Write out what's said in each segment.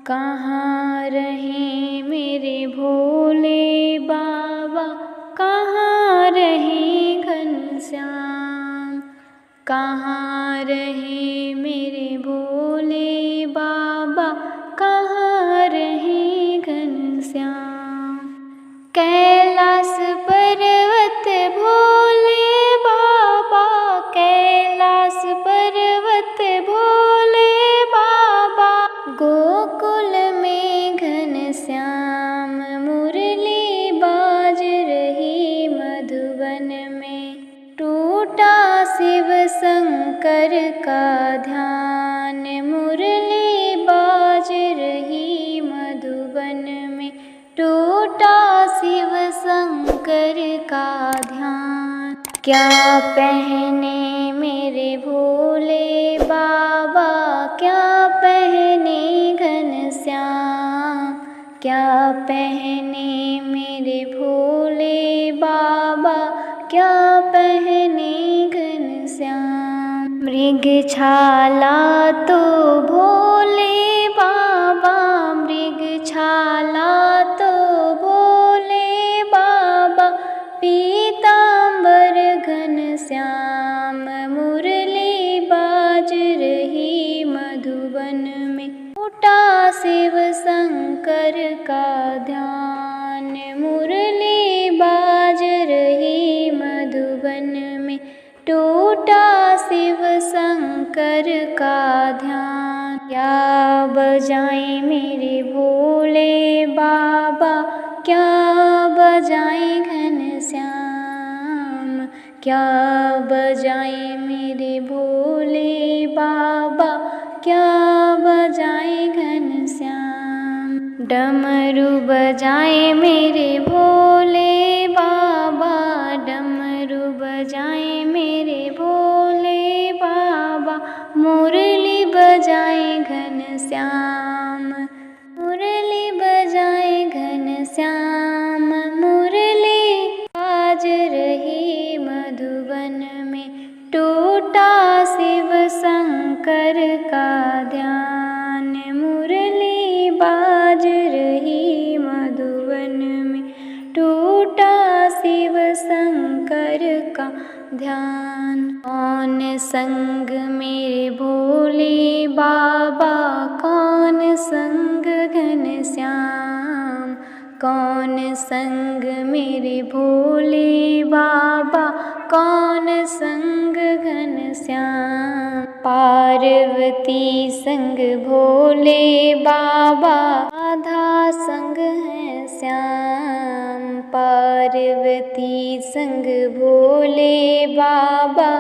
कहाँ रहे मेरे भोले बाबा, कहाँ रहे घनश्याम। कहाँ रहे मेरे भोले बाबा, कहाँ रहे घनश्याम। कैलाश पर्वत भोले बाबा, कैलाश पर्वत भोले बाबा। गोकुल में घनश्याम मुरली बाज रही, मधुबन में टूटा शिव शंकर का ध्यान। मुरली बाज रही, मधुबन में टूटा शिव शंकर का ध्यान। क्या पहने मेरे भोले बाबा, क्या पहने घनश्याम। क्या पहने मेरे भोले बाबा, क्या पहने घनश्याम। मृगछाला तो भोले बाबा, मृगछाला तो भोले बाबा। पीतांबर घनश्याम मुरली बाज रही, मधुबन में टूटा शिव शंकर का ध्यान। मुरली बाज रही, मधुबन में टूटा शिव शंकर का ध्यान। क्या बजाएं मेरे भोले बाबा, क्या बजाएं घनश्याम। क्या बजाएं मेरे भोले बाबा, क्या बजाएं घनश्याम। डमरू बजाएं मेरे भोले बाबा, डमरू बजाएं मेरे भोले बाबा। मुरली बजाएं घनश्याम, मुरली बजाएं घनश्याम। मुरली बाज रही, मधुबन में टूटा शिव शंकर का ध्यान। मुरली बाज रही, मधुबन में टूटा शिव शंकर का ध्यान। कौन संग मेरे भोले बाबा, कौन संग घनश्याम। कौन संग मेरे भोले बाबा, कौन संग घनश्याम। पार्वती संग भोले बाबा, राधा संग है श्याम। पार्वती संग भोले बाबा,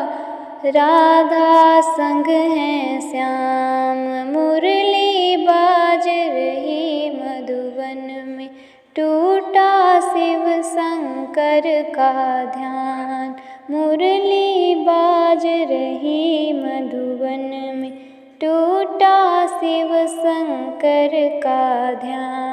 राधा संग है श्याम। मुरली बाज रही, मधुबन में टूटा शिव शंकर का ध्यान। मुरली बाज रही, मधुबन में टूटा शिव शंकर का ध्यान।